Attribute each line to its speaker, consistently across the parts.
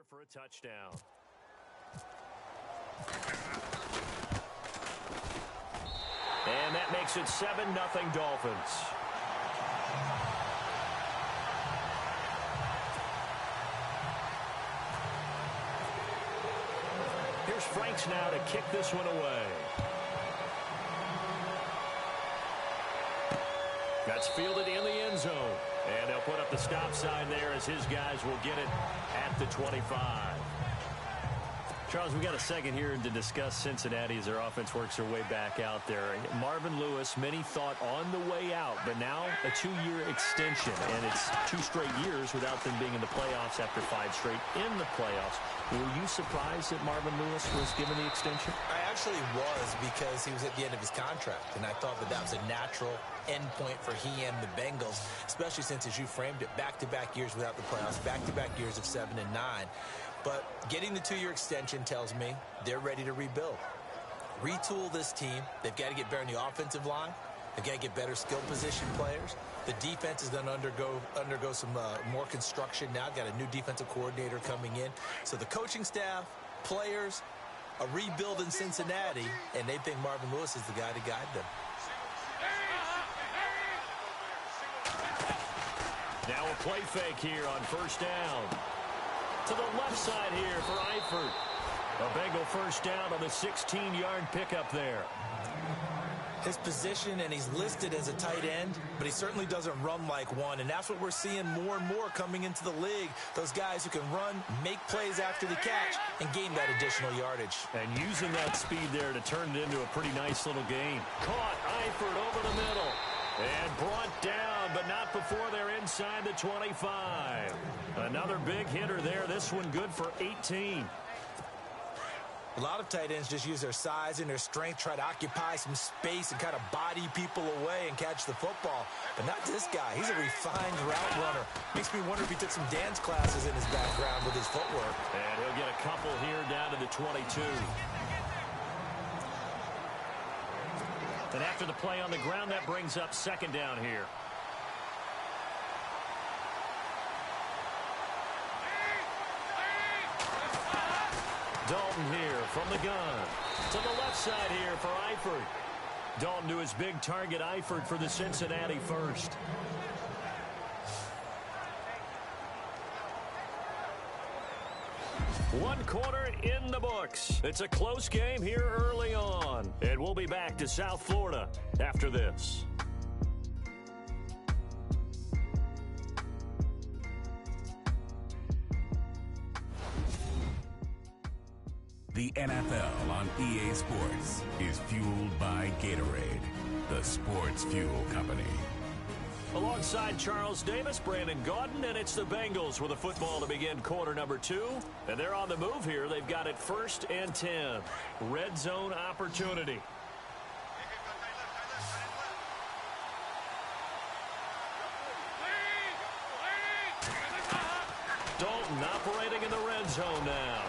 Speaker 1: for a touchdown. And that makes it 7-0 Dolphins. Here's Franks now to kick this one away. That's fielded in the end zone. And they'll put up the stop sign there as his guys will get it at the 25. Charles, we got a second here to discuss Cincinnati as their offense works their way back out there. Marvin Lewis, many thought on the way out, but now a 2-year extension, and it's 2 straight years without them being in the playoffs after 5 straight in the playoffs. Were you surprised that Marvin Lewis was given the extension?
Speaker 2: I actually was, because he was at the end of his contract, and I thought that was a natural end point for he and the Bengals, especially since, as you framed it, back-to-back years without the playoffs, back-to-back years of 7 and 9. But getting the 2-year extension tells me they're ready to rebuild. Retool this team. They've got to get better in the offensive line. They've got to get better skill position players. The defense is going to undergo some more construction now. Got a new defensive coordinator coming in. So the coaching staff, players, a rebuild in Cincinnati, and they think Marvin Lewis is the guy to guide them.
Speaker 1: Now a play fake here on first down. To the left side here for Eifert. A Bengal first down on the 16-yard pickup there.
Speaker 2: His position, and he's listed as a tight end, but he certainly doesn't run like one, and that's what we're seeing more and more coming into the league. Those guys who can run, make plays after the catch, and gain that additional yardage.
Speaker 1: And using that speed there to turn it into a pretty nice little game. Caught Eifert over the middle. And brought down, but not before they're inside the 25. Another big hitter there. This one good for 18.
Speaker 2: A lot of tight ends just use their size and their strength, try to occupy some space and kind of body people away and catch the football. But not this guy. He's a refined route runner. Makes me wonder if he took some dance classes in his background with his footwork.
Speaker 1: And he'll get a couple here down to the 22. And after the play on the ground, that brings up second down here. Dalton here from the gun. To the left side here for Eifert. Dalton to his big target, Eifert, for the Cincinnati first. One quarter in the books. It's a close game here early on. And we'll be back to South Florida after this.
Speaker 3: The NFL on EA Sports is fueled by Gatorade, the sports fuel company.
Speaker 1: Alongside Charles Davis, Brandon Gaudin, and it's the Bengals with a football to begin quarter number 2. And they're on the move here. They've got it 1st and 10. Red zone opportunity. Dalton operating in the red zone now.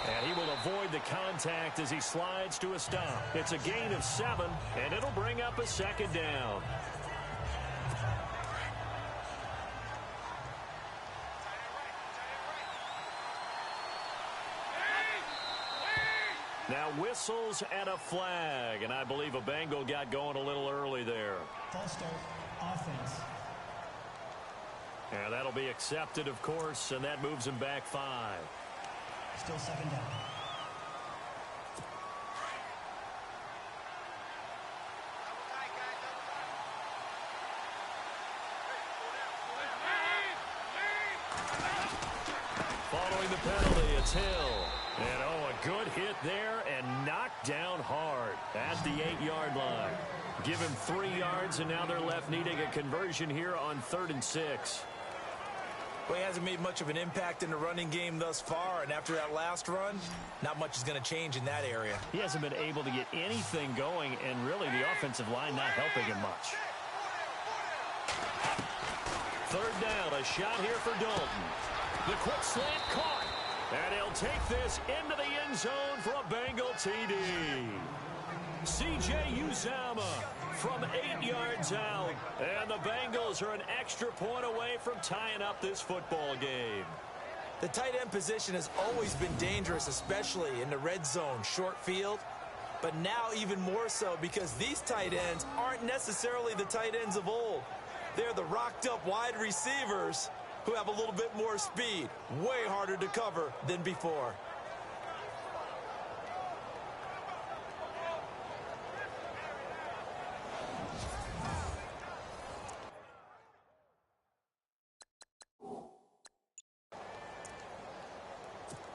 Speaker 1: And he will avoid the contact as he slides to a stop. It's a gain of 7, and it'll bring up a second down. Now whistles and a flag, and I believe a Bengal got going a little early there.
Speaker 4: False start, offense.
Speaker 1: And that'll be accepted, of course, and that moves him back 5.
Speaker 4: Still second down.
Speaker 1: Following the penalty, it's Hill. And a good hit there and knocked down hard at the 8-yard line. Give him 3 yards, and now they're left needing a conversion here on 3rd and 6.
Speaker 2: Well, he hasn't made much of an impact in the running game thus far, and after that last run, not much is going to change in that area.
Speaker 1: He hasn't been able to get anything going, and really the offensive line not helping him much. 3rd down, a shot here for Dalton. The quick slant caught. And he'll take this into the end zone for a Bengal TD. C.J. Uzama from 8 yards out. And the Bengals are an extra point away from tying up this football game.
Speaker 2: The tight end position has always been dangerous, especially in the red zone, short field. But now even more so because these tight ends aren't necessarily the tight ends of old. They're the rocked-up wide receivers who have a little bit more speed. Way harder to cover than before.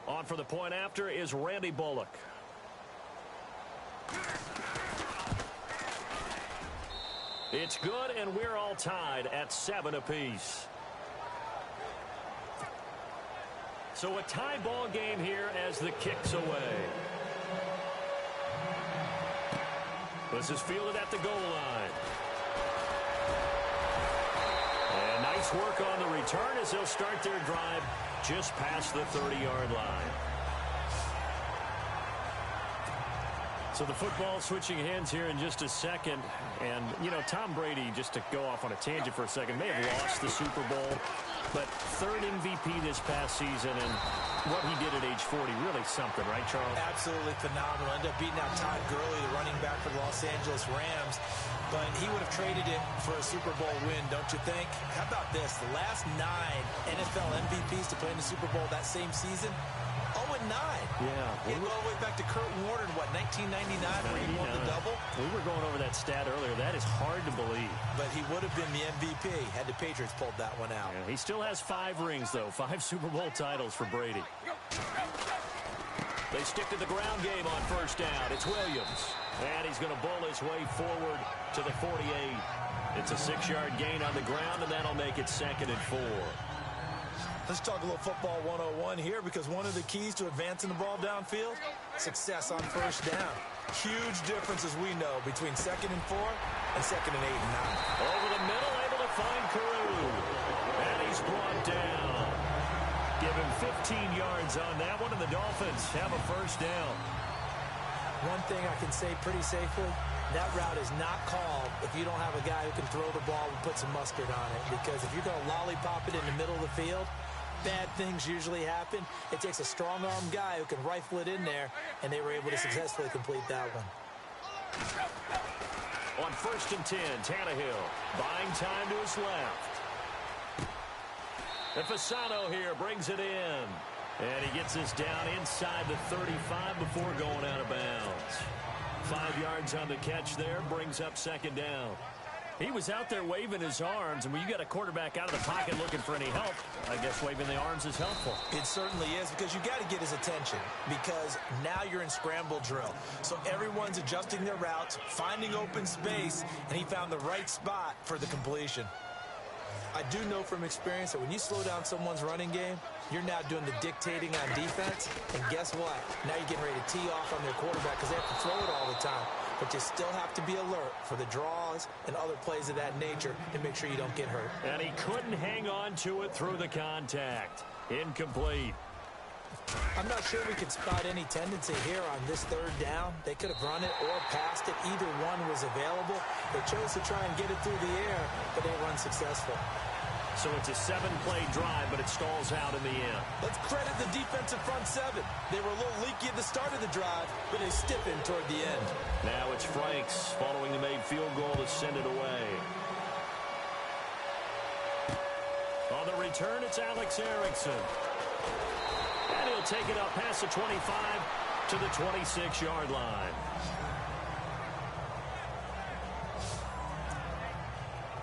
Speaker 1: On for the point after is Randy Bullock. It's good, and we're all tied at 7 apiece. So a tie ball game here as the kick's away. This is fielded at the goal line. And nice work on the return as they'll start their drive just past the 30-yard line. So the football switching hands here in just a second. And, you know, Tom Brady, just to go off on a tangent for a second, may have lost the Super Bowl. But third MVP this past season, and what he did at age 40, really something, right, Charles?
Speaker 2: Absolutely phenomenal. Ended up beating out Todd Gurley, the running back for the Los Angeles Rams. But he would have traded it for a Super Bowl win, don't you think? How about this? The last 9 NFL MVPs to play in the Super Bowl that same season, 0-9.
Speaker 1: Yeah.
Speaker 2: We go all the way back to Kurt Warner in, what, 1999 when he won the double?
Speaker 1: We were going over that stat earlier. That is hard to believe.
Speaker 2: But he would have been the MVP had the Patriots pulled that one out.
Speaker 1: Yeah, he still has 5 rings, though. 5 Super Bowl titles for Brady. They stick to the ground game on first down. It's Williams. And he's going to bowl his way forward to the 48. It's a 6-yard gain on the ground, and that'll make it 2nd and 4.
Speaker 2: Let's talk a little football 101 here, because one of the keys to advancing the ball downfield, success on first down. Huge difference, as we know, between 2nd and 4 and 2nd and 8 and 9.
Speaker 1: Over the middle, able to find Carew. And he's brought down. Give him 15 yards on that one, and the Dolphins have a first down.
Speaker 2: One thing I can say pretty safely, that route is not called if you don't have a guy who can throw the ball and put some mustard on it. Because if you're going to lollipop it in the middle of the field, bad things usually happen. It takes a strong-armed guy who can rifle it in there, and they were able to successfully complete that one.
Speaker 1: On 1st and 10, Tannehill buying time to his left. And Fasano here brings it in. And he gets this down inside the 35 before going out of bounds. 5 yards on the catch there, brings up 2nd down. He was out there waving his arms, and when you got a quarterback out of the pocket looking for any help, I guess waving the arms is helpful.
Speaker 2: It certainly is, because you got to get his attention, because now you're in scramble drill. So everyone's adjusting their routes, finding open space, and he found the right spot for the completion. I do know from experience that when you slow down someone's running game, you're now doing the dictating on defense, and guess what? Now you're getting ready to tee off on their quarterback because they have to throw it all the time. But you still have to be alert for the draws and other plays of that nature to make sure you don't get hurt.
Speaker 1: And he couldn't hang on to it through the contact. Incomplete.
Speaker 2: I'm not sure we could spot any tendency here on this 3rd down. They could have run it or passed it. Either one was available. They chose to try and get it through the air, but they were unsuccessful.
Speaker 1: So it's a 7-play drive, but it stalls out in the end.
Speaker 2: Let's credit the defensive front 7. They were a little leaky at the start of the drive, but they stiffened toward the end.
Speaker 1: Now it's Franks following the made field goal to send it away. On the return, it's Alex Erickson. And he'll take it up past the 25 to the 26-yard line.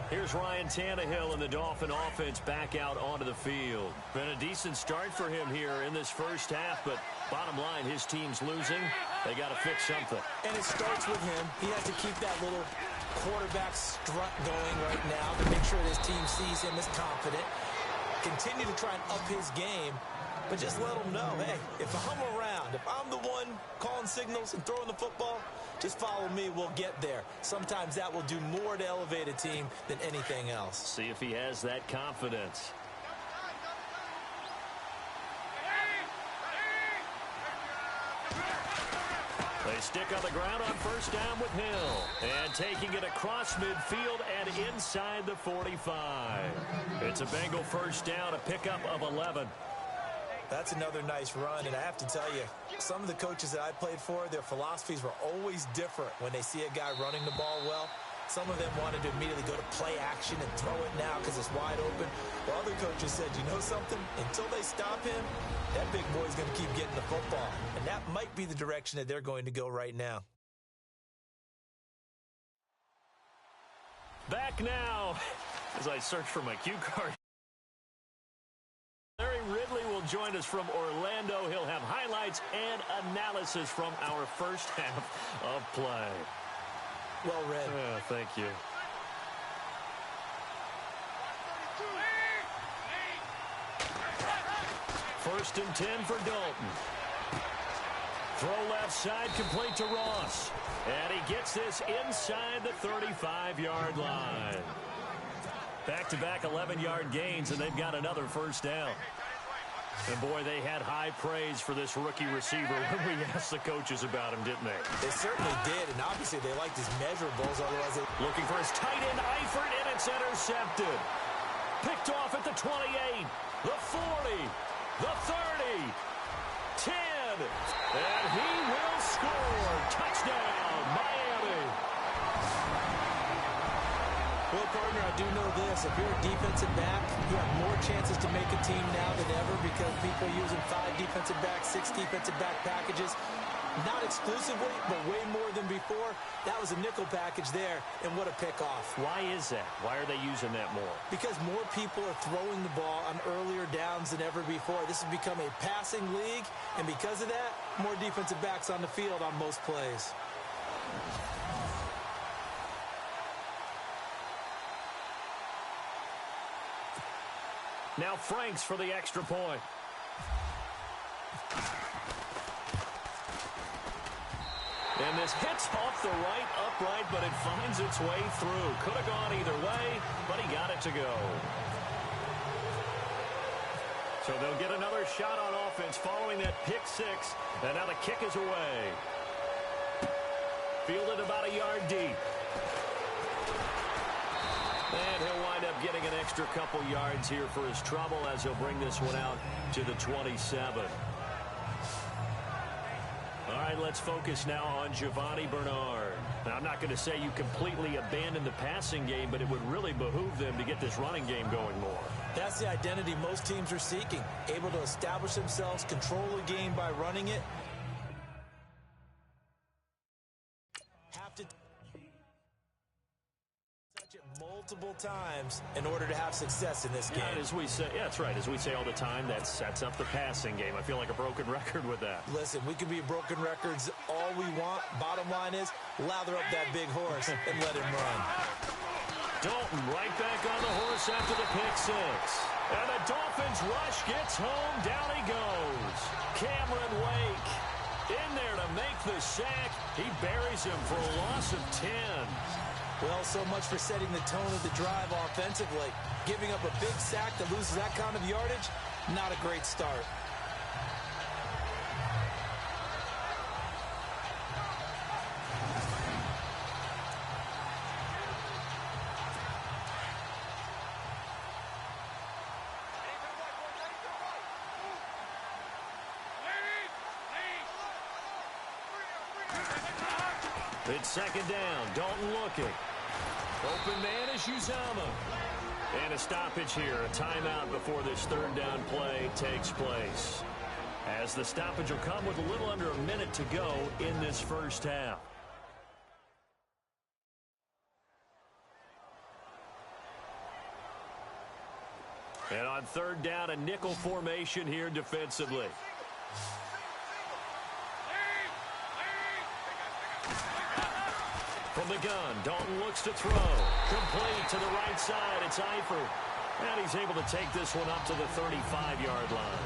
Speaker 1: Here's Ryan Tannehill and the Dolphin offense back out onto the field. Been a decent start for him here in this first half, but bottom line, his team's losing. They got to fix something.
Speaker 2: And it starts with him. He has to keep that little quarterback strut going right now to make sure his team sees him as confident. Continue to try and up his game, but just let him know, hey, if I'm around, if I'm the one calling signals and throwing the football, just follow me, we'll get there. Sometimes that will do more to elevate a team than anything else.
Speaker 1: See if he has that confidence. They stick on the ground on first down with Hill. And taking it across midfield and inside the 45. It's a Bengal first down, a pickup of 11.
Speaker 2: That's another nice run, and I have to tell you, some of the coaches that I played for, their philosophies were always different when they see a guy running the ball well. Some of them wanted to immediately go to play action and throw it now because it's wide open. While other coaches said, you know something? Until they stop him, that big boy's going to keep getting the football. And that might be the direction that they're going to go right now.
Speaker 1: Back now as I search for my cue card. Larry Ridley will join us from Orlando. He'll have highlights and analysis from our first half of play.
Speaker 2: Well read.
Speaker 1: Thank you. First and 10 for Dalton. Throw left side, complete to Ross. And he gets this inside the 35-yard line. Back-to-back 11-yard gains, and they've got another first down. And, boy, they had high praise for this rookie receiver when we asked the coaches about him, didn't they?
Speaker 2: They certainly did, and obviously they liked his measurables. Otherwise, they...
Speaker 1: Looking for his tight end, Eifert, and it's intercepted. Picked off at the 28, the 40, the 30, 10, and he will score. Touchdown, Miami.
Speaker 2: Well, partner, I do know this. If you're a defensive back, you have more chances to make a team now than ever because people are using 5 defensive backs, 6 defensive back packages. Not exclusively, but way more than before. That was a nickel package there, and what a pickoff.
Speaker 1: Why is that? Why are they using that more?
Speaker 2: Because more people are throwing the ball on earlier downs than ever before. This has become a passing league, and because of that, more defensive backs on the field on most plays.
Speaker 1: Now Franks for the extra point. And this hits off the right upright, but it finds its way through. Could have gone either way, but he got it to go. So they'll get another shot on offense following that pick six. And now the kick is away. Fielded about a yard deep. And he'll wind up getting an extra couple yards here for his trouble as he'll bring this one out to the 27. All right, let's focus now on Giovanni Bernard. Now, I'm not going to say you completely abandon the passing game, but it would really behoove them to get this running game going more.
Speaker 2: That's the identity most teams are seeking, able to establish themselves, control the game by running it. Have to touch it multiple times in order to have success in this game.
Speaker 1: Yeah, as we say, yeah, that's right. As we say all the time, that sets up the passing game. I feel like a broken record with that.
Speaker 2: Listen, we can be broken records all we want. Bottom line is, lather up that big horse and let him run.
Speaker 1: Dalton right back on the horse after the pick six. And the Dolphins rush gets home. Down he goes. Cameron Wake in there to make the sack. He buries him for a loss of 10.
Speaker 2: Well, so much for setting the tone of the drive offensively. Giving up a big sack that loses that kind of yardage, not a great start.
Speaker 1: It's second down. Dalton looking. Open man is Uzama. And a stoppage here. A timeout before this third down play takes place. As the stoppage will come with a little under a minute to go in this first half. And on third down, a nickel formation here defensively. From the gun, Dalton looks to throw. Complete to the right side. It's Eifert. And he's able to take this one up to the 35-yard line.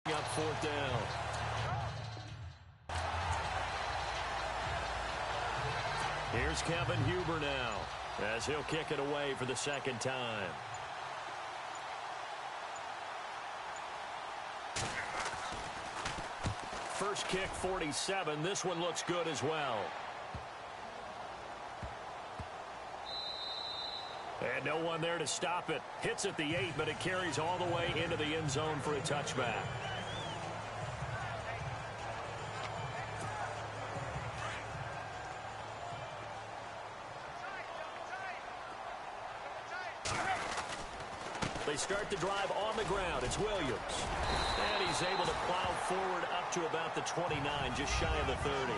Speaker 1: Up fourth down. Here's Kevin Huber now as he'll kick it away for the second time. First kick, 47. This one looks good as well. And no one there to stop it. Hits at the 8, but it carries all the way into the end zone for a touchback. They start the drive on the ground. It's Williams. And he's able to plow forward up to about the 29, just shy of the 30.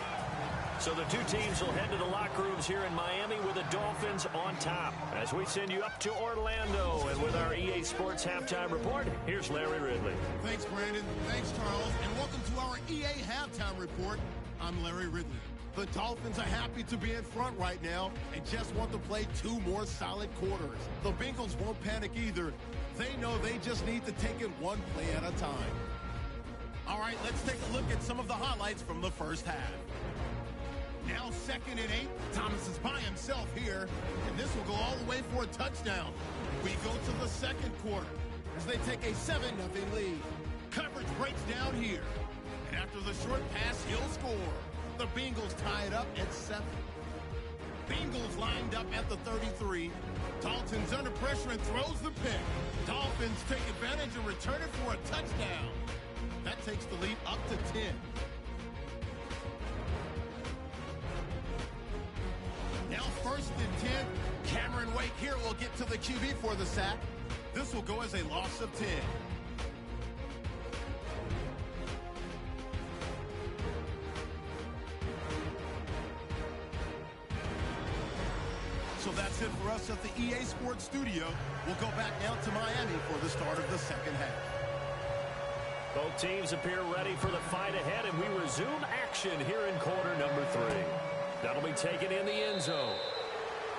Speaker 1: So the two teams will head to the locker rooms here in Miami with the Dolphins on top. As we send you up to Orlando, and with our EA Sports Halftime Report, here's Larry Ridley.
Speaker 5: Thanks, Brandon. Thanks, Charles. And welcome to our EA Halftime Report. I'm Larry Ridley. The Dolphins are happy to be in front right now and just want to play 2 more solid quarters. The Bengals won't panic either. They know they just need to take it 1 play at a time. All right, let's take a look at some of the highlights from the first half. Now 2nd and 8. Thomas is by himself here, and this will go all the way for a touchdown. We go to the second quarter as they take a 7-0 lead. Coverage breaks down here, and after the short pass, he'll score. The Bengals tie it up at 7. Bengals lined up at the 33. Dalton's under pressure and throws the pick. Dolphins take advantage and return it for a touchdown. That takes the lead up to 10. Now 1st and 10. Cameron Wake here will get to the QB for the sack. This will go as a loss of 10. So that's it for us at the EA Sports Studio. We'll go back now to Miami for the start of the second half.
Speaker 1: Both teams appear ready for the fight ahead, and we resume action here in quarter number 3. That'll be taken in the end zone.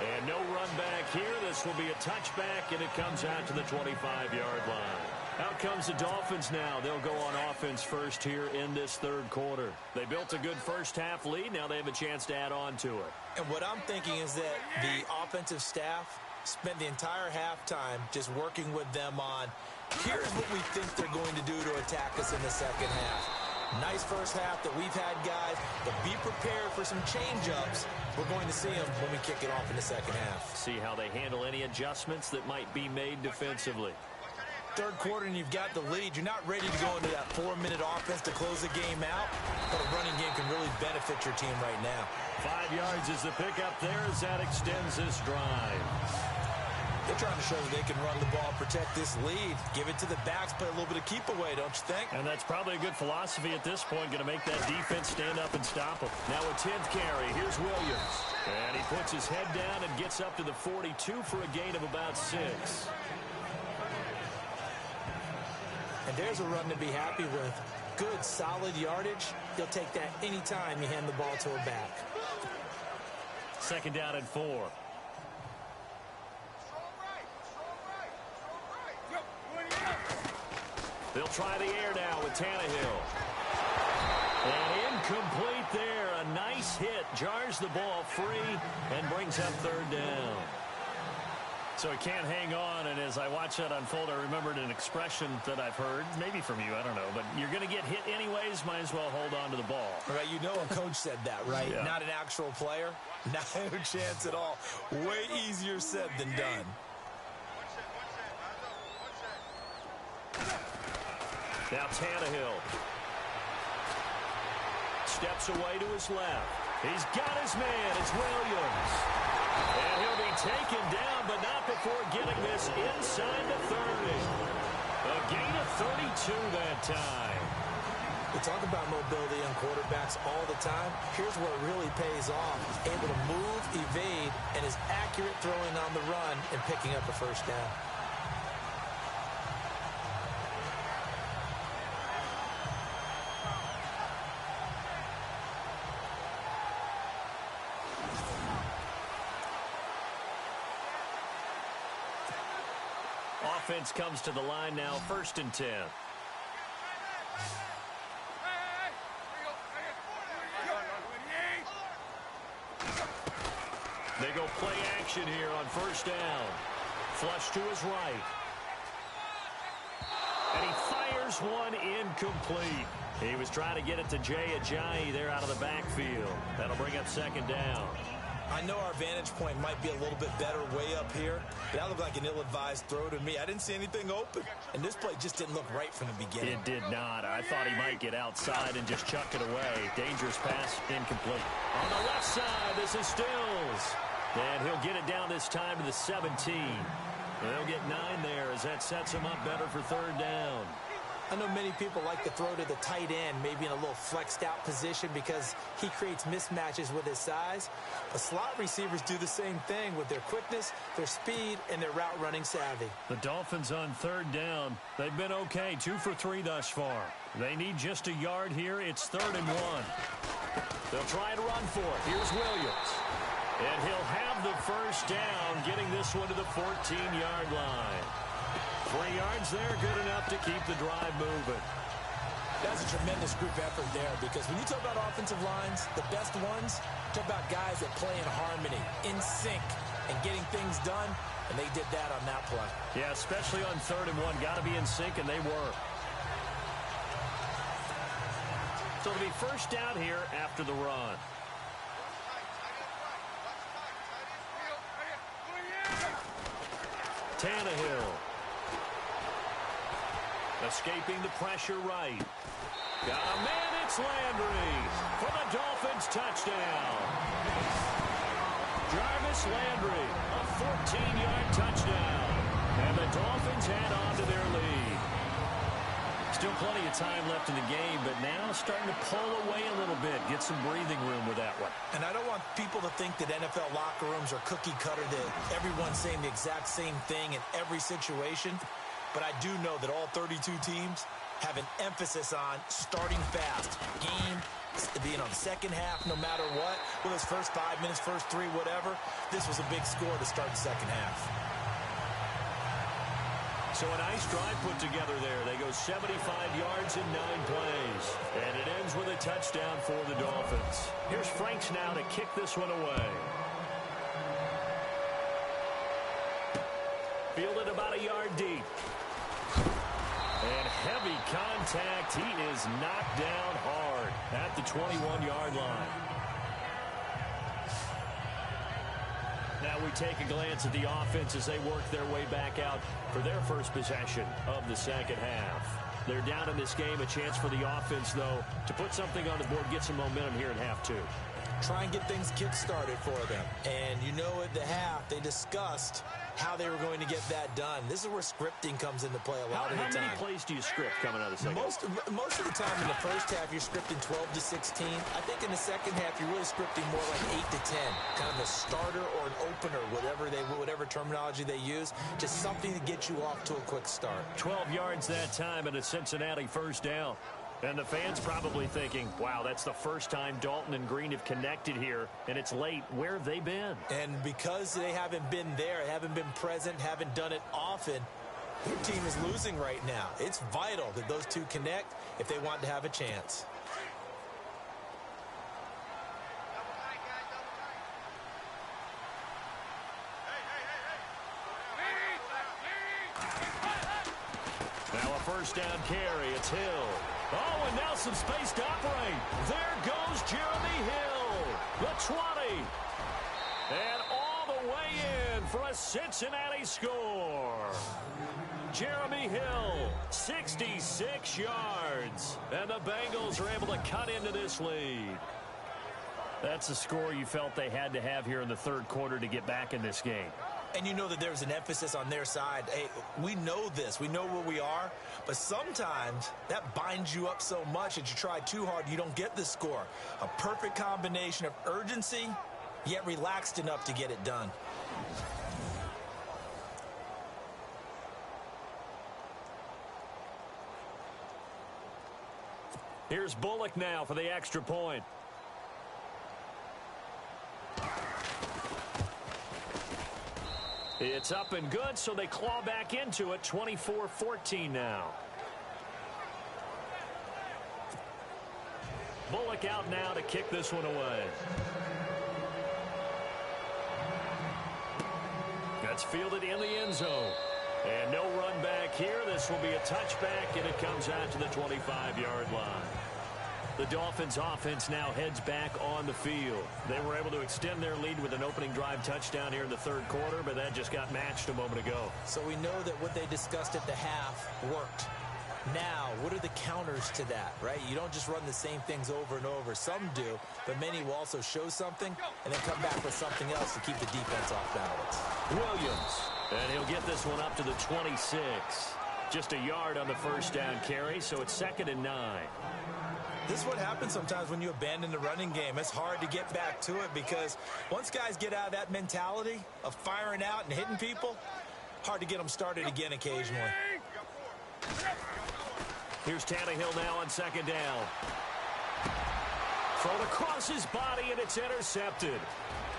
Speaker 1: And no run back here. This will be a touchback, and it comes out to the 25-yard line. Out comes the Dolphins now. They'll go on offense first here in this third quarter. They built a good first half lead. Now they have a chance to add on to it.
Speaker 2: And what I'm thinking is that the offensive staff spent the entire halftime just working with them on, here's what we think they're going to do to attack us in the second half. Nice first half that we've had, guys, but be prepared for some change-ups. We're going to see them when we kick it off in the second half.
Speaker 1: See how they handle any adjustments that might be made defensively.
Speaker 2: Third quarter and you've got the lead. You're not ready to go into that 4-minute offense to close the game out, but a running game can really benefit your team right now.
Speaker 1: 5 yards is the pickup there as that extends this drive.
Speaker 2: They're trying to show that they can run the ball, protect this lead, give it to the backs, play a little bit of keep away, don't you think?
Speaker 1: And that's probably a good philosophy at this point, going to make that defense stand up and stop them. Now a 10th carry. Here's Williams. And he puts his head down and gets up to the 42 for a gain of about 6.
Speaker 2: And there's a run to be happy with. Good, solid yardage. He'll take that anytime you hand the ball to a back.
Speaker 1: 2nd down and 4. They'll try the air now with Tannehill. And incomplete there. A nice hit. Jars the ball free and brings up 3rd down. So he can't hang on, and as I watch that unfold, I remembered an expression that I've heard, maybe from you, I don't know, but you're going to get hit anyways, might as well hold on to the ball.
Speaker 2: Right, you know a coach said that, right?
Speaker 1: Yeah. Not
Speaker 2: an actual player. Not a chance at all. Way easier said than done.
Speaker 1: Now Tannehill steps away to his left. He's got his man. It's Williams. And he'll be taken down, but not before getting this inside the 30. A gain of 32 that time.
Speaker 2: We talk about mobility on quarterbacks all the time. Here's where it really pays off. Able to move, evade, and is accurate throwing on the run and picking up a first down.
Speaker 1: Offense comes to the line now, 1st and 10. They go play action here on 1st down. Flush to his right. And he fires one incomplete. He was trying to get it to Jay Ajayi there out of the backfield. That'll bring up 2nd down.
Speaker 2: I know our vantage point might be a little bit better way up here, but that looked like an ill-advised throw to me. I didn't see anything open, and this play just didn't look right from the beginning.
Speaker 1: It did not. I thought he might get outside and just chuck it away. Dangerous pass, incomplete. On the left side, this is Stills. And he'll get it down this time to the 17. They'll get 9 there as that sets him up better for third down.
Speaker 2: I know many people like to throw to the tight end, maybe in a little flexed out position because he creates mismatches with his size. But slot receivers do the same thing with their quickness, their speed, and their route running savvy.
Speaker 1: The Dolphins on third down. They've been okay, 2 for 3 thus far. They need just a yard here. It's 3rd and 1. They'll try and run for it. Here's Williams. And he'll have the first down, getting this one to the 14-yard line. 3 yards there, good enough to keep the drive moving.
Speaker 2: That's a tremendous group effort there because when you talk about offensive lines, the best ones, talk about guys that play in harmony, in sync, and getting things done, and they did that on that play.
Speaker 1: Yeah, especially on 3rd and 1. Got to be in sync, and they were. So it'll be first down here after the run. Tannehill. Escaping the pressure right. Got a man, it's Landry for the Dolphins touchdown. Jarvis Landry, a 14-yard touchdown. And the Dolphins add on to their lead. Still plenty of time left in the game, but now starting to pull away a little bit. Get some breathing room with that one.
Speaker 2: And I don't want people to think that NFL locker rooms are cookie cutter, that everyone's saying the exact same thing in every situation. But I do know that all 32 teams have an emphasis on starting fast. Game being on the second half no matter what. Whether it's first 5 minutes, first 3, whatever. This was a big score to start the second half.
Speaker 1: So a nice drive put together there. They go 75 yards in 9 plays. And it ends with a touchdown for the Dolphins. Here's Franks now to kick this one away. Fielded about a yard deep. And heavy contact. He is knocked down hard at the 21-yard line. Now we take a glance at the offense as they work their way back out for their first possession of the second half. They're down in this game. A chance for the offense, though, to put something on the board, get some momentum here in half 2.
Speaker 2: Try and get things kick-started for them. And you know at the half, they discussed how they were going to get that done. This is where scripting comes into play a lot of the time.
Speaker 1: How many plays do you script coming out of the second half?
Speaker 2: Most of the time in the first half, you're scripting 12 to 16. I think in the second half, you're really scripting more like 8 to 10. Kind of a starter or an opener, whatever terminology they use. Just something to get you off to a quick start.
Speaker 1: 12 yards that time and a Cincinnati first down. And the fans probably thinking, wow, that's the first time Dalton and Green have connected here, and it's late. Where have they been?
Speaker 2: And because they haven't been there, haven't been present, haven't done it often, their team is losing right now. It's vital that those two connect if they want to have a chance.
Speaker 1: Now a first down carry. It's Hill. Oh, and now some space to operate. There goes Jeremy Hill, the 20. And all the way in for a Cincinnati score. Jeremy Hill, 66 yards. And the Bengals are able to cut into this lead. That's a score you felt they had to have here in the third quarter to get back in this game.
Speaker 2: And you know that there's an emphasis on their side. Hey, we know this. We know where we are. But sometimes that binds you up so much that you try too hard, you don't get the score. A perfect combination of urgency, yet relaxed enough to get it done.
Speaker 1: Here's Bullock now for the extra point. It's up and good, so they claw back into it. 24-14 now. Bullock out now to kick this one away. That's fielded in the end zone. And no run back here. This will be a touchback, and it comes out to the 25-yard line. The Dolphins offense now heads back on the field. They were able to extend their lead with an opening drive touchdown here in the third quarter, but that just got matched a moment ago.
Speaker 2: So we know that what they discussed at the half worked. Now, what are the counters to that, right? You don't just run the same things over and over. Some do, but many will also show something and then come back with something else to keep the defense off balance.
Speaker 1: Williams, and he'll get this one up to the 26. Just a yard on the first down carry, so it's 2nd and 9.
Speaker 2: This is what happens sometimes when you abandon the running game. It's hard to get back to it because once guys get out of that mentality of firing out and hitting people, hard to get them started again occasionally.
Speaker 1: Here's Tannehill now on 2nd down. Thrown across his body, and it's intercepted.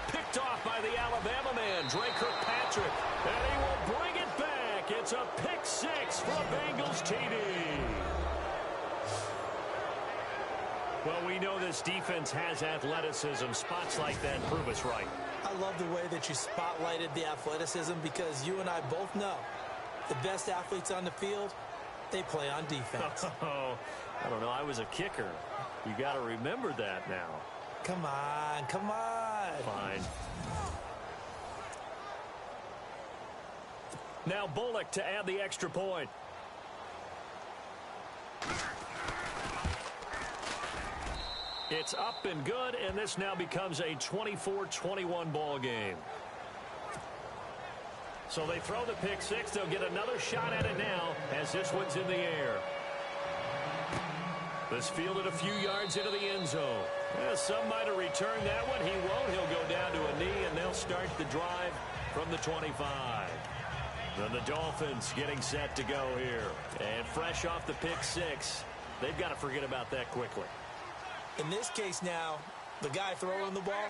Speaker 1: Picked off by the Alabama man, Dre Kirkpatrick. And he will bring it back. It's a pick 6 for a Bengals TD. Well, we know this defense has athleticism. Spots like that prove us right.
Speaker 2: I love the way that you spotlighted the athleticism because you and I both know the best athletes on the field, they play on defense.
Speaker 1: Oh, I don't know. I was a kicker. You got to remember that now.
Speaker 2: Come on, come on.
Speaker 1: Fine. Now Bullock to add the extra point. It's up and good, and this now becomes a 24-21 ball game. So they throw the pick 6. They'll get another shot at it now as this one's in the air. This fielded a few yards into the end zone. Some might have returned that one. He won't. He'll go down to a knee, and they'll start the drive from the 25. Then the Dolphins getting set to go here. And fresh off the pick 6, they've got to forget about that quickly.
Speaker 2: In this case now, the guy throwing the ball,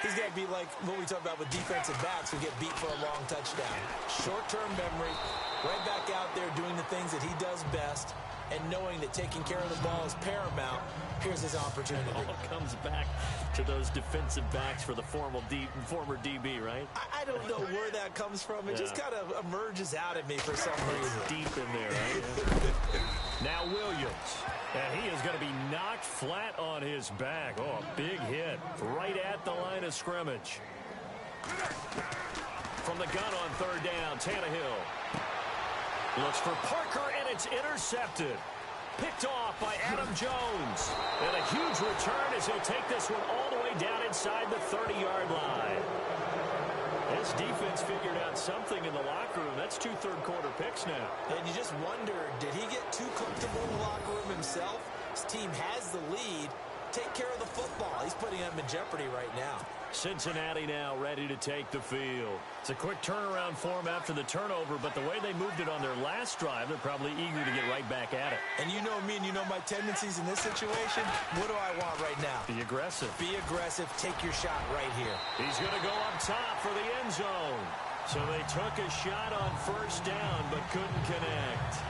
Speaker 2: he's got to be like what we talk about with defensive backs who get beat for a long touchdown. Short-term memory, right back out there doing the things that he does best, and knowing that taking care of the ball is paramount. Here's his opportunity.
Speaker 1: It all comes back to those defensive backs for the former DB, right?
Speaker 2: I don't know where that comes from. It just kind of emerges out of me for some reason.
Speaker 1: It's deep in there, right? Now Williams. And he is going to be knocked flat on his back. Oh, a big hit right at the line of scrimmage. From the gun on 3rd down, Tannehill. Looks for Parker, and it's intercepted. Picked off by Adam Jones. And a huge return as he'll take this one all the way down inside the 30-yard line. This defense figured out something in the locker room. That's 2 third-quarter picks now.
Speaker 2: And you just wonder, did he get too comfortable in the locker room himself? His team has the lead. Take care of the football. He's putting them in jeopardy right now.
Speaker 1: Cincinnati now ready to take the field. It's a quick turnaround for them after the turnover, but the way they moved it on their last drive, they're probably eager to get right back at it.
Speaker 2: And you know me and you know my tendencies in this situation. What do I want right now?
Speaker 1: Be aggressive.
Speaker 2: Be aggressive. Take your shot right here.
Speaker 1: He's going to go up top for the end zone. So they took a shot on 1st down, but couldn't connect.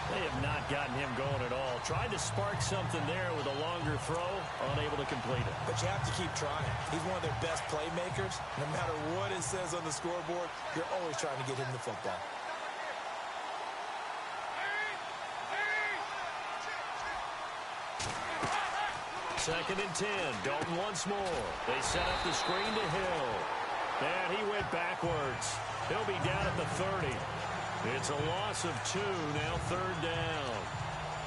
Speaker 1: They have not gotten him going at all. Tried to spark something there with a longer throw, unable to complete it.
Speaker 2: But you have to keep trying. He's one of their best playmakers. No matter what it says on the scoreboard, you're always trying to get him the football.
Speaker 1: Second and 10. Dalton once more. They set up the screen to Hill. And he went backwards. He'll be down at the 30. It's a loss of 2, now 3rd down.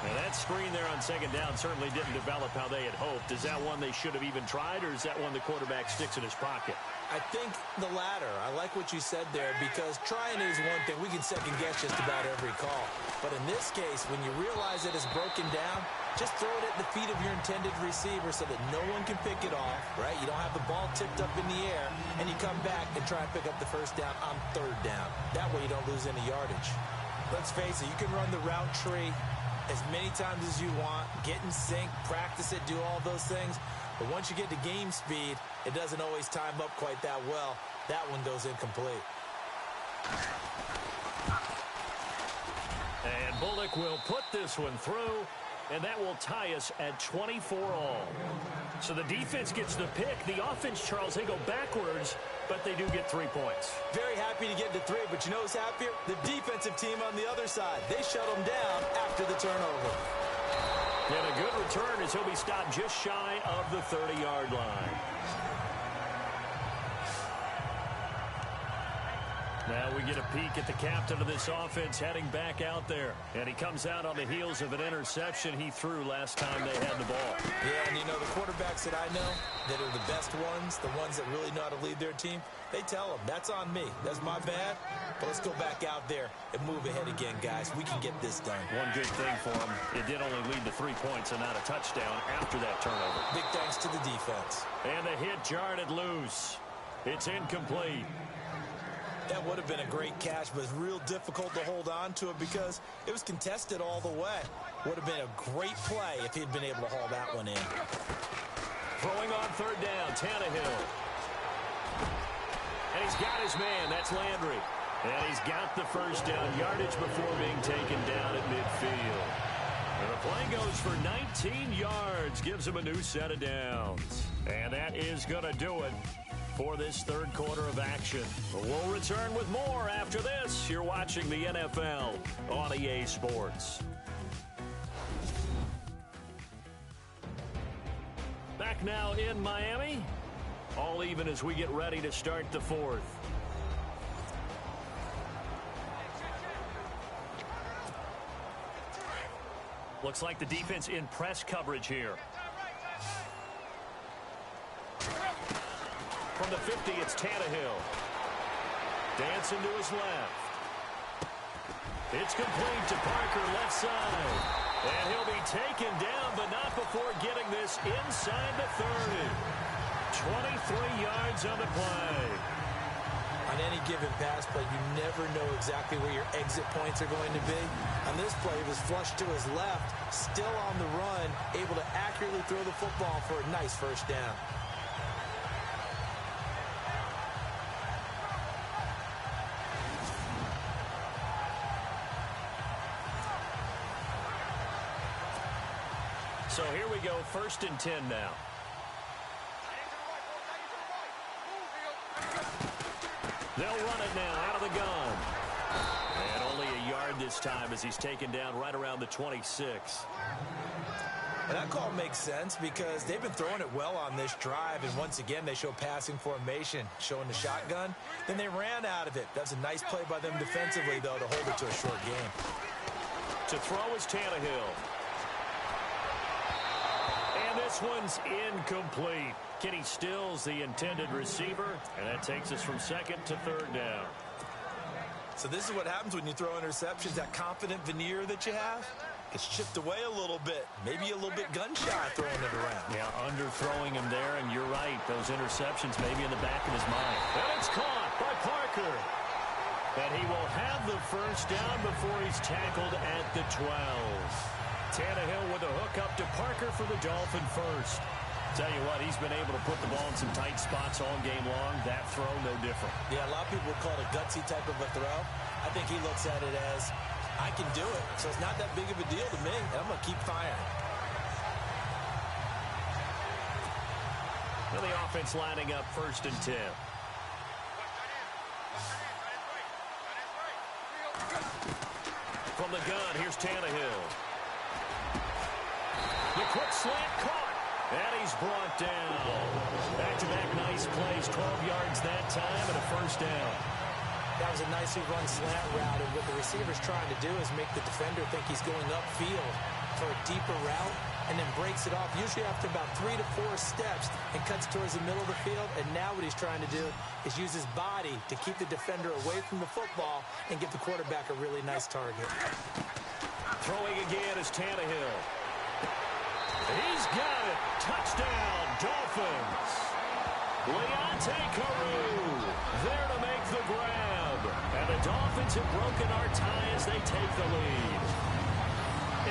Speaker 1: And that screen there on 2nd down certainly didn't develop how they had hoped. Is that one they should have even tried, or is that one the quarterback sticks in his pocket?
Speaker 2: I think the latter. I like what you said there because trying is one thing. We can second guess just about every call. But in this case, when you realize that it's broken down, just throw it at the feet of your intended receiver so that no one can pick it off, right? You don't have the ball tipped up in the air, and you come back and try and pick up the 1st down on 3rd down. That way you don't lose any yardage. Let's face it, you can run the route tree as many times as you want, get in sync, practice it, do all those things. But once you get to game speed, it doesn't always time up quite that well. That one goes incomplete.
Speaker 1: And Bullock will put this one through, and that will tie us at 24 all. So the defense gets the pick. The offense, Charles, they go backwards, but they do get 3 points.
Speaker 2: Very happy to get to 3, but you know who's happier? The defensive team on the other side. They shut them down after the turnover.
Speaker 1: And a good return as he'll be stopped just shy of the 30-yard line. Now we get a peek at the captain of this offense heading back out there. And he comes out on the heels of an interception he threw last time they had the ball.
Speaker 2: Yeah, and you know, the quarterbacks that I know that are the best ones, the ones that really know how to lead their team, they tell them, that's on me. That's my bad. But let's go back out there and move ahead again, guys. We can get this done.
Speaker 1: One good thing for him, it did only lead to 3 points and not a touchdown after that turnover.
Speaker 2: Big thanks to the defense.
Speaker 1: And the hit jarred it loose. It's incomplete.
Speaker 2: That would have been a great catch, but it's real difficult to hold on to it because it was contested all the way. Would have been a great play if he'd been able to haul that one in.
Speaker 1: Throwing on third down, Tannehill. And he's got his man. That's Landry. And he's got the first down yardage before being taken down at midfield. And the play goes for 19 yards. Gives him a new set of downs. And that is going to do it for this third quarter of action. We'll return with more after this. You're watching the NFL on EA Sports. Back now in Miami. All even as we get ready to start the fourth. Looks like the defense in press coverage here. From the 50, it's Tannehill. Dancing to his left. It's complete to Parker, left side. And he'll be taken down, but not before getting this inside the 30. 23 yards on the play.
Speaker 2: On any given pass play, you never know exactly where your exit points are going to be. On this play, he was flushed to his left, still on the run, able to accurately throw the football for a nice first down.
Speaker 1: So here we go, 1st and 10 now. They'll run it now out of the gun. And only a yard this time as he's taken down right around the 26.
Speaker 2: And that call makes sense because they've been throwing it well on this drive, and once again they show passing formation, showing the shotgun. Then they ran out of it. That's a nice play by them defensively, though, to hold it to a short game.
Speaker 1: To throw is Tannehill. And this one's incomplete. Kenny Stills, the intended receiver, and that takes us from 2nd to 3rd down.
Speaker 2: So this is what happens when you throw interceptions. That confident veneer that you have gets chipped away a little bit. Maybe a little bit gun-shy throwing it around.
Speaker 1: Yeah, underthrowing him there, and you're right. Those interceptions may be in the back of his mind. And it's caught by Parker. And he will have the first down before he's tackled at the 12. Tannehill with a hook up to Parker for the Dolphin first. Tell you what, he's been able to put the ball in some tight spots all game long. That throw, no different.
Speaker 2: Yeah, a lot of people would call it a gutsy type of a throw. I think he looks at it as, I can do it. So it's not that big of a deal to me, and I'm going to keep firing.
Speaker 1: Now the offense lining up 1st and 10. From the gun, here's Tannehill. The quick slant caught, and he's brought down. Back-to-back nice plays, 12 yards that time, and a first down.
Speaker 2: That was a nicely run slant route, and what the receiver's trying to do is make the defender think he's going upfield for a deeper route, and then breaks it off, usually after about 3 to 4 steps, and cuts towards the middle of the field. And now what he's trying to do is use his body to keep the defender away from the football and give the quarterback a really nice target.
Speaker 1: Throwing again is Tannehill. He's got it. Touchdown, Dolphins. Leonte Carew there to make the grab. And the Dolphins have broken our tie as they take the lead.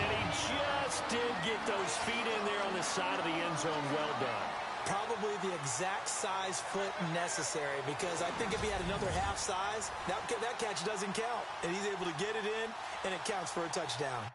Speaker 1: And he just did get those feet in there on the side of the end zone. Well done.
Speaker 2: Probably the exact size foot necessary, because I think if he had another half size, that catch doesn't count. And he's able to get it in, and it counts for a touchdown.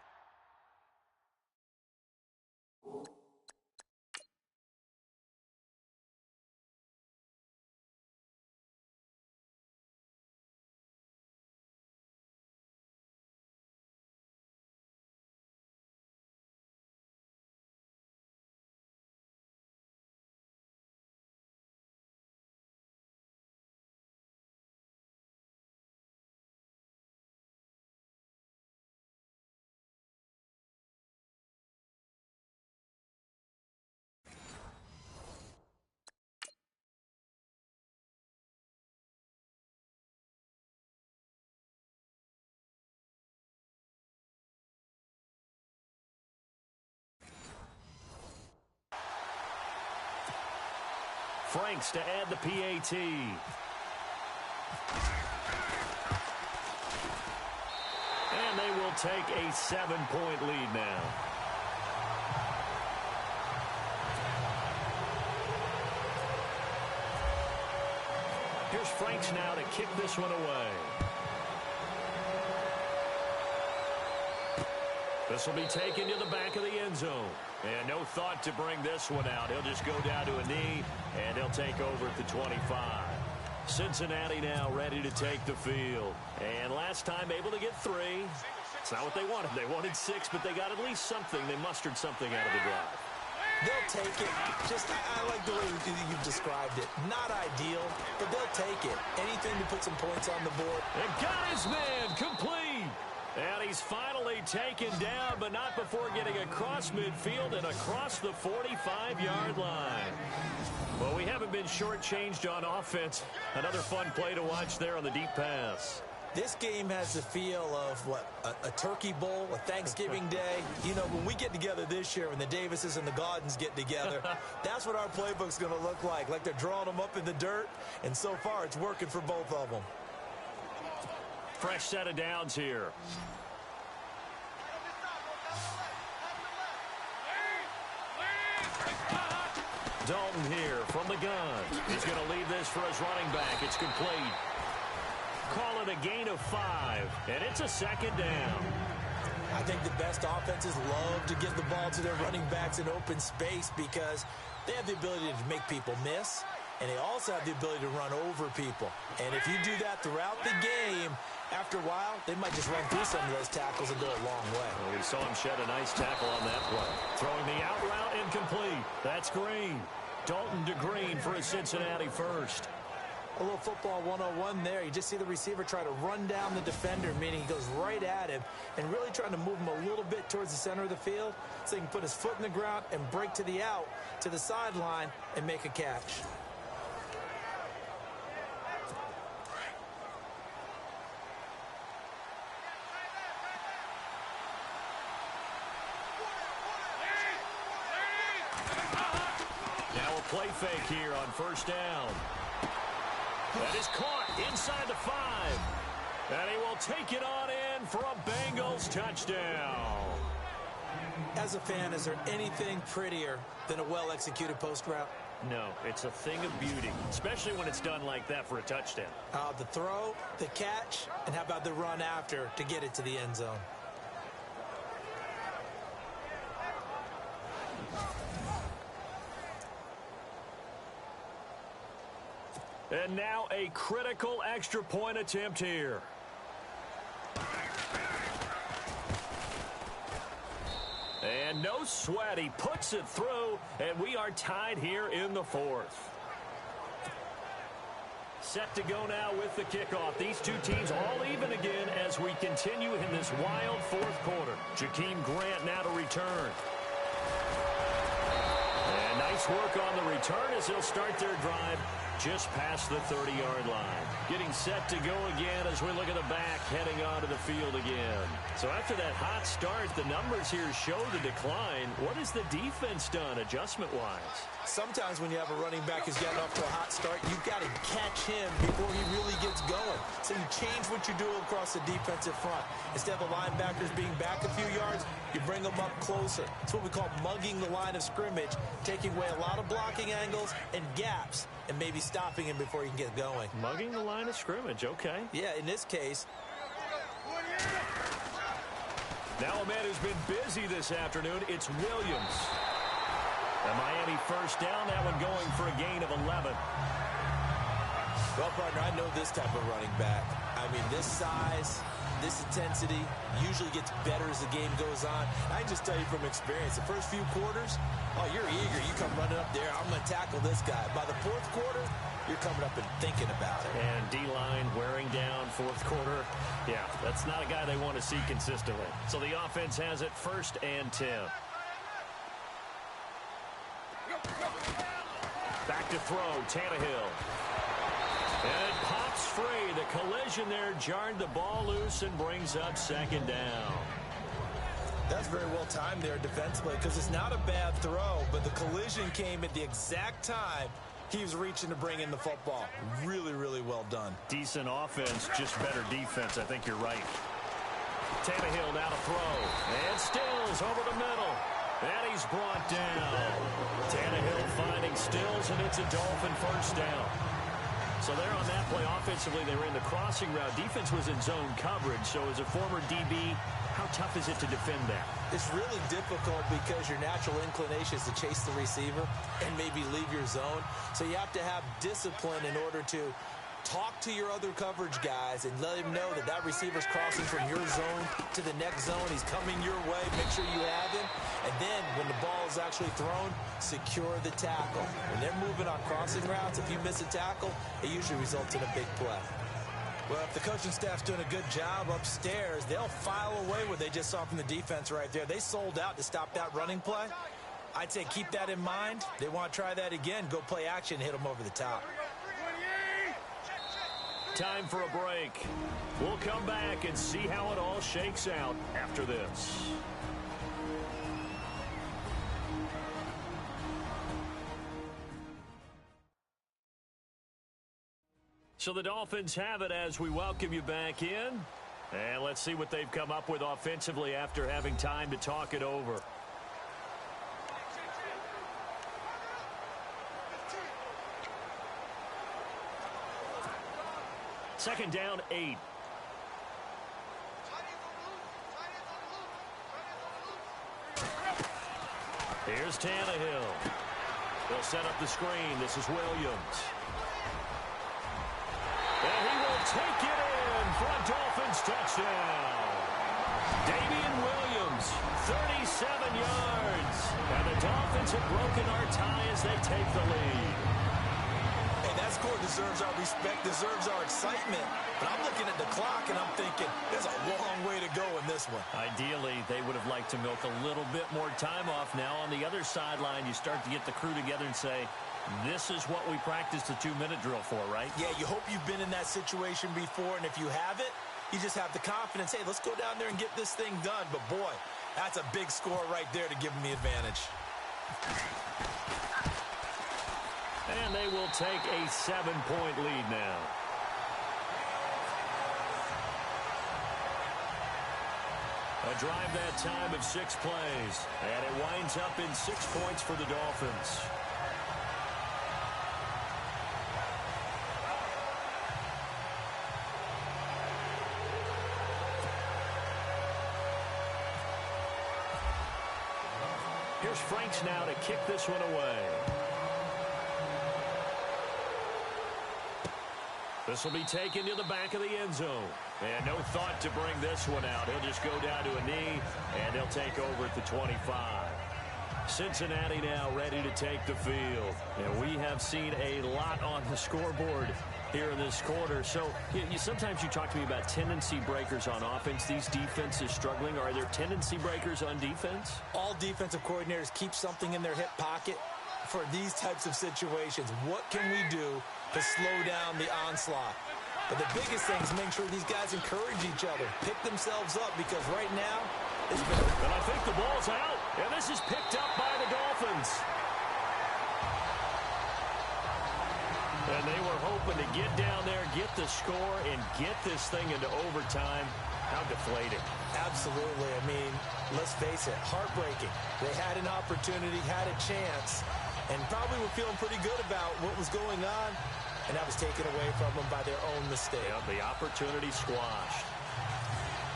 Speaker 1: Franks to add the PAT. And they will take a 7-point lead now. Here's Franks now to kick this one away. This will be taken to the back of the end zone. And no thought to bring this one out. He'll just go down to a knee, and he'll take over at the 25. Cincinnati now ready to take the field. And last time able to get 3. It's not what they wanted. They wanted 6, but they got at least something. They mustered something out of the drive.
Speaker 2: They'll take it. I like the way you've described it. Not ideal, but they'll take it. Anything to put some points on the board.
Speaker 1: And got his man complete. And he's finally taken down, but not before getting across midfield and across the 45-yard line. Well, we haven't been shortchanged on offense. Another fun play to watch there on the deep pass.
Speaker 2: This game has the feel of, what, a turkey bowl, a Thanksgiving day. You know, when we get together this year, when the Davises and the Gaudens get together, that's what our playbook's going to look like they're drawing them up in the dirt, and so far it's working for both of them.
Speaker 1: Fresh set of downs here. Dalton here from the gun. He's going to leave this for his running back. It's complete. Call it a gain of 5, and it's a second down.
Speaker 2: I think the best offenses love to give the ball to their running backs in open space because they have the ability to make people miss, and they also have the ability to run over people. And if you do that throughout the game, after a while, they might just run through some of those tackles and go a long way.
Speaker 1: Well, we saw him shed a nice tackle on that play. Throwing the out route incomplete. That's Green. Dalton to Green for his Cincinnati first.
Speaker 2: A little football 101 there. You just see the receiver try to run down the defender, meaning he goes right at him and really trying to move him a little bit towards the center of the field so he can put his foot in the ground and break to the out, to the sideline, and make a catch.
Speaker 1: Now a play fake here on first down. That is caught inside the 5. And he will take it on in for a Bengals touchdown.
Speaker 2: As a fan, is there anything prettier than a well-executed post route?
Speaker 1: No, it's a thing of beauty, especially when it's done like that for a touchdown.
Speaker 2: The throw, the catch, and how about the run after to get it to the end zone?
Speaker 1: And now a critical extra point attempt here. And no sweat. He puts it through, and we are tied here in the 4th. Set to go now with the kickoff. These two teams all even again as we continue in this wild 4th quarter. Jakeem Grant now to return. And nice work on the return as they'll start their drive just past the 30-yard line. Getting set to go again as we look at the back, heading onto the field again. So after that hot start, the numbers here show the decline. What has the defense done adjustment-wise?
Speaker 2: Sometimes when you have a running back who's gotten off to a hot start, you've got to catch him before he really gets going. So you change what you do across the defensive front. Instead of the linebackers being back a few yards, you bring them up closer. It's what we call mugging the line of scrimmage, taking away a lot of blocking angles and gaps, and maybe stopping him before he can get going.
Speaker 1: Mugging the line of scrimmage, okay.
Speaker 2: Yeah, in this case.
Speaker 1: Now a man who's been busy this afternoon, it's Williams. And Miami first down, that one going for a gain of 11.
Speaker 2: Well, partner, I know this type of running back. I mean, this size, this intensity usually gets better as the game goes on. I can just tell you from experience, the first few quarters, oh, you're eager. You come running up there, I'm going to tackle this guy. By the 4th quarter, you're coming up and thinking about it.
Speaker 1: And D-line wearing down 4th quarter. Yeah, that's not a guy they want to see consistently. So the offense has it 1st and 10. Back to throw, Tannehill. And it pops free. The collision there jarred the ball loose and brings up 2nd down.
Speaker 2: That's very well timed there defensively because it's not a bad throw, but the collision came at the exact time He was reaching to bring in the football. Really, really well done.
Speaker 1: Decent offense, just better defense. I think you're right. Tannehill now to throw. And Stills over the middle. And he's brought down. Tannehill finding Stills, and it's a Dolphin first down. So there on that play, offensively, they were in the crossing route. Defense was in zone coverage. So as a former DB, how tough is it to defend that?
Speaker 2: It's really difficult because your natural inclination is to chase the receiver and maybe leave your zone. So you have to have discipline in order to talk to your other coverage guys and let him know that that receiver's crossing from your zone to the next zone. He's coming your way. Make sure you have him. And then when the ball is actually thrown, secure the tackle. When they're moving on crossing routes, if you miss a tackle, it usually results in a big play. Well, if the coaching staff's doing a good job upstairs, they'll file away what they just saw from the defense right there. They sold out to stop that running play. I'd say keep that in mind. They want to try that again. Go play action, hit them over the top.
Speaker 1: Time for a break. We'll come back and see how it all shakes out after this. So the Dolphins have it as we welcome you back in. And let's see what they've come up with offensively after having time to talk it over. Second down, 8. Here's Tannehill. They'll set up the screen. This is Williams. And he will take it in for a Dolphins touchdown. Damian Williams, 37 yards. And the Dolphins have broken our tie as they take the lead.
Speaker 2: Hey, that score deserves our respect, deserves our excitement. But I'm looking at the clock, and I'm thinking, there's a long way to go in this one.
Speaker 1: Ideally, they would have liked to milk a little bit more time off. Now, on the other sideline, you start to get the crew together and say, this is what we practiced the 2-minute drill for, right?
Speaker 2: Yeah, you hope you've been in that situation before, and if you haven't, you just have the confidence, hey, let's go down there and get this thing done. But, boy, that's a big score right there to give them the advantage.
Speaker 1: And they will take a 7-point lead now. A drive that time of 6 plays. And it winds up in 6 points for the Dolphins. Here's Franks now to kick this one away. This will be taken to the back of the end zone. And no thought to bring this one out. He'll just go down to a knee, and they'll take over at the 25. Cincinnati now ready to take the field. And we have seen a lot on the scoreboard here in this quarter. So sometimes you talk to me about tendency breakers on offense. These defenses struggling. Are there tendency breakers on defense?
Speaker 2: All defensive coordinators keep something in their hip pocket for these types of situations. What can we do to slow down the onslaught? But the biggest thing is make sure these guys encourage each other, pick themselves up, because right now it's been...
Speaker 1: And I think the ball's out, and this is picked up by the Dolphins. And they were hoping to get down there, get the score, and get this thing into overtime. How deflating.
Speaker 2: Absolutely. I mean, let's face it, heartbreaking. They had an opportunity, had a chance, and probably were feeling pretty good about what was going on, and that was taken away from them by their own mistake.
Speaker 1: Yeah, the opportunity squashed.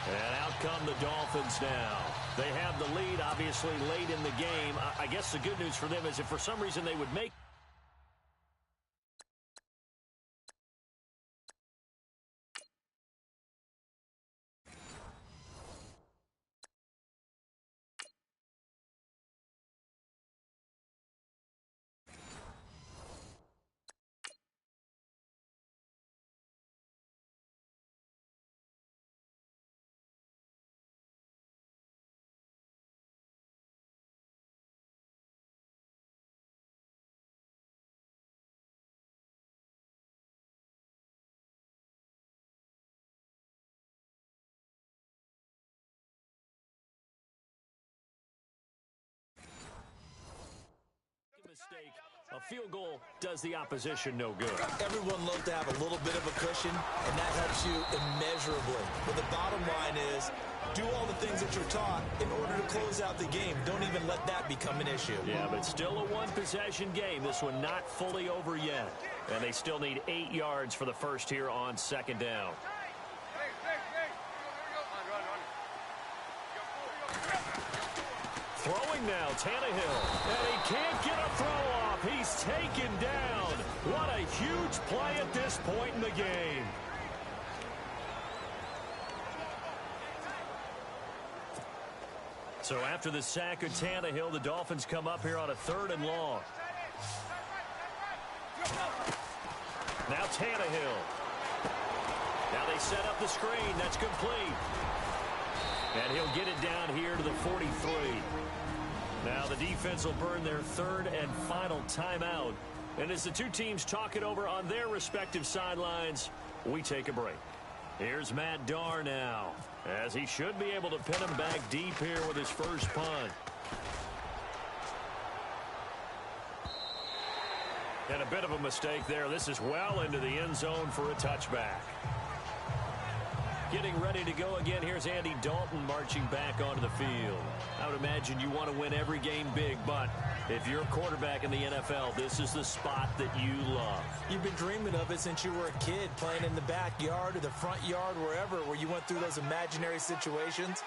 Speaker 1: And out come the Dolphins now. They have the lead, obviously, late in the game. I guess the good news for them is if for some reason they would make mistake A field goal does the opposition no good.
Speaker 2: Everyone loves to have a little bit of a cushion, and that helps you immeasurably. But the bottom line is, do all the things that you're taught in order to close out the game. Don't even let that become an issue.
Speaker 1: Yeah, but it's still a one-possession game. This one not fully over yet. And they still need 8 yards for the first here on second down. Throwing now, Tannehill. And he can't get a throw off. He's taken down. What a huge play at this point in the game. So after the sack of Tannehill, the Dolphins come up here on a 3rd and long. Now Tannehill. Now they set up the screen. That's complete. And he'll get it down here to the 43. Now the defense will burn their 3rd and final timeout. And as the two teams talk it over on their respective sidelines, we take a break. Here's Matt Darr now, as he should be able to pin him back deep here with his first punt. And a bit of a mistake there. This is well into the end zone for a touchback. Getting ready to go again. Here's Andy Dalton marching back onto the field. I would imagine you want to win every game big, but if you're a quarterback in the NFL, this is the spot that you love.
Speaker 2: You've been dreaming of it since you were a kid, playing in the backyard or the front yard, wherever, where you went through those imaginary situations.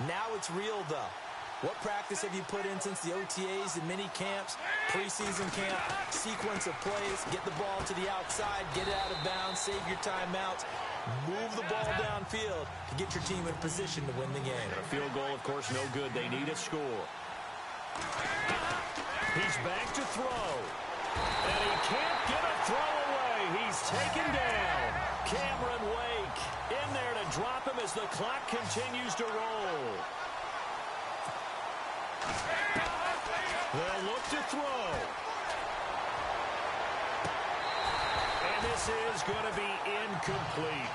Speaker 2: Now it's real, though. What practice have you put in since the OTAs, the mini camps, preseason camp, sequence of plays, get the ball to the outside, get it out of bounds, save your timeouts, move the ball downfield to get your team in position to win the game.
Speaker 1: And a field goal, of course, no good. They need a score. He's back to throw. And he can't get a throw away. He's taken down. Cameron Wake in there to drop him as the clock continues to roll. They'll look to throw. And this is going to be incomplete.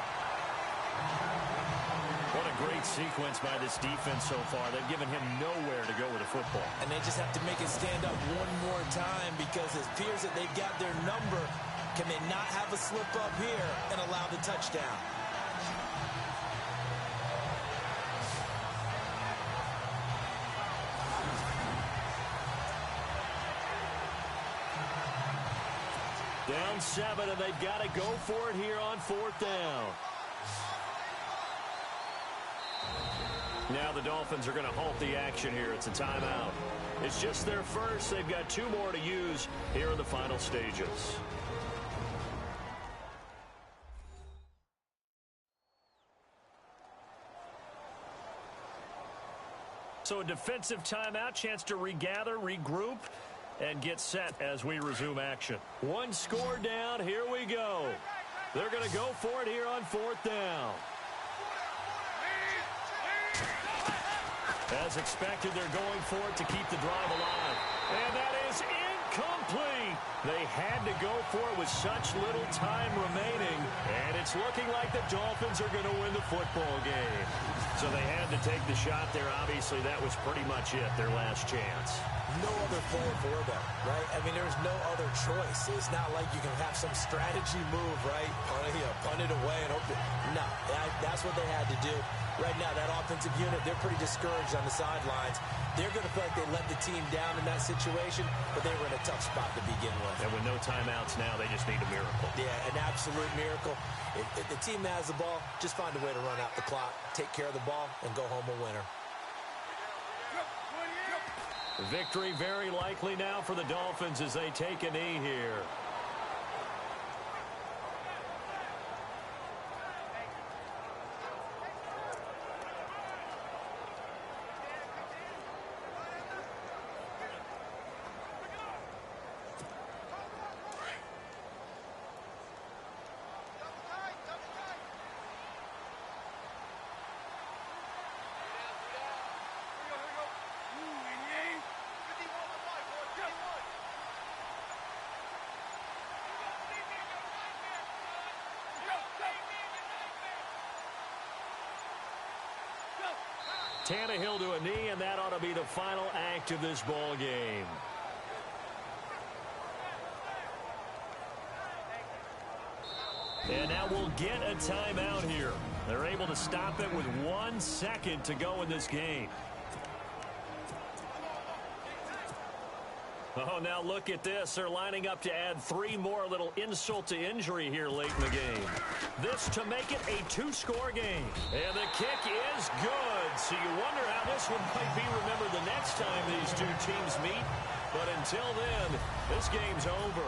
Speaker 1: What a great sequence by this defense so far. They've given him nowhere to go with the football.
Speaker 2: And they just have to make it stand up one more time because it appears that they've got their number. Can they not have a slip up here and allow the touchdown?
Speaker 1: Down 7, and they've got to go for it here on 4th down. Now the Dolphins are going to halt the action here. It's a timeout. It's just their first. They've got 2 more to use here in the final stages. So a defensive timeout, chance to regather, regroup, and get set as we resume action. 1 score down. Here we go. They're going to go for it here on 4th down. As expected, they're going for it to keep the drive alive. And that is incomplete. They had to go for it with such little time remaining. And it's looking like the Dolphins are going to win the football game. So they had to take the shot there. Obviously, that was pretty much it, their last chance.
Speaker 2: No other play for them, right? I mean, there's no other choice. It's not like you can have some strategy move, right? Punt it away and hope it. No, that's what they had to do. Right now, that offensive unit, they're pretty discouraged on the sidelines. They're going to feel like they let the team down in that situation, but they were in a tough spot to begin with.
Speaker 1: And with no timeouts now, they just need a miracle.
Speaker 2: Yeah, an absolute miracle. If the team has the ball, just find a way to run out the clock, take care of the ball, and go home a winner.
Speaker 1: Victory very likely now for the Dolphins as they take a knee here. Tannehill to a knee, and that ought to be the final act of this ball game. And now we'll get a timeout here. They're able to stop it with 1 second to go in this game. Oh, now look at this. They're lining up to add 3 more, little insult to injury here late in the game. This to make it a 2-score game. And the kick is good. So you wonder how this one might be remembered the next time these two teams meet. But until then, this game's over.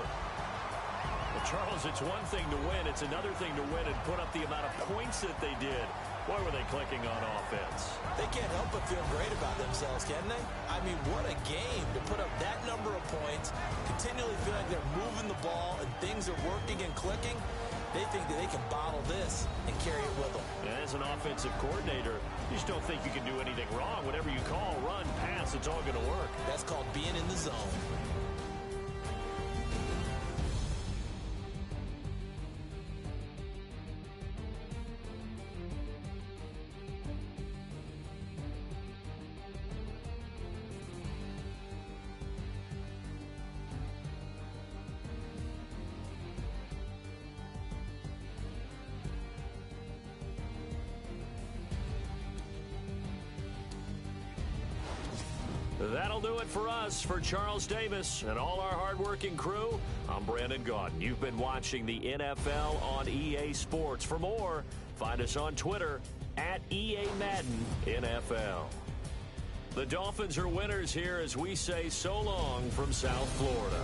Speaker 1: Well, Charles, it's one thing to win. It's another thing to win and put up the amount of points that they did. Boy, were they clicking on offense.
Speaker 2: They can't help but feel great about themselves, can they? I mean, what a game to put up that number of points, continually feel like they're moving the ball and things are working and clicking. They think that they can bottle this and carry it with them.
Speaker 1: And as an offensive coordinator, you just don't think you can do anything wrong. Whatever you call, run, pass, it's all going to work.
Speaker 2: That's called being in the zone.
Speaker 1: That'll do it for us. For Charles Davis and all our hardworking crew, I'm Brandon Gaudin. You've been watching the NFL on EA Sports. For more, find us on Twitter at EA Madden NFL. The Dolphins are winners here as we say so long from South Florida.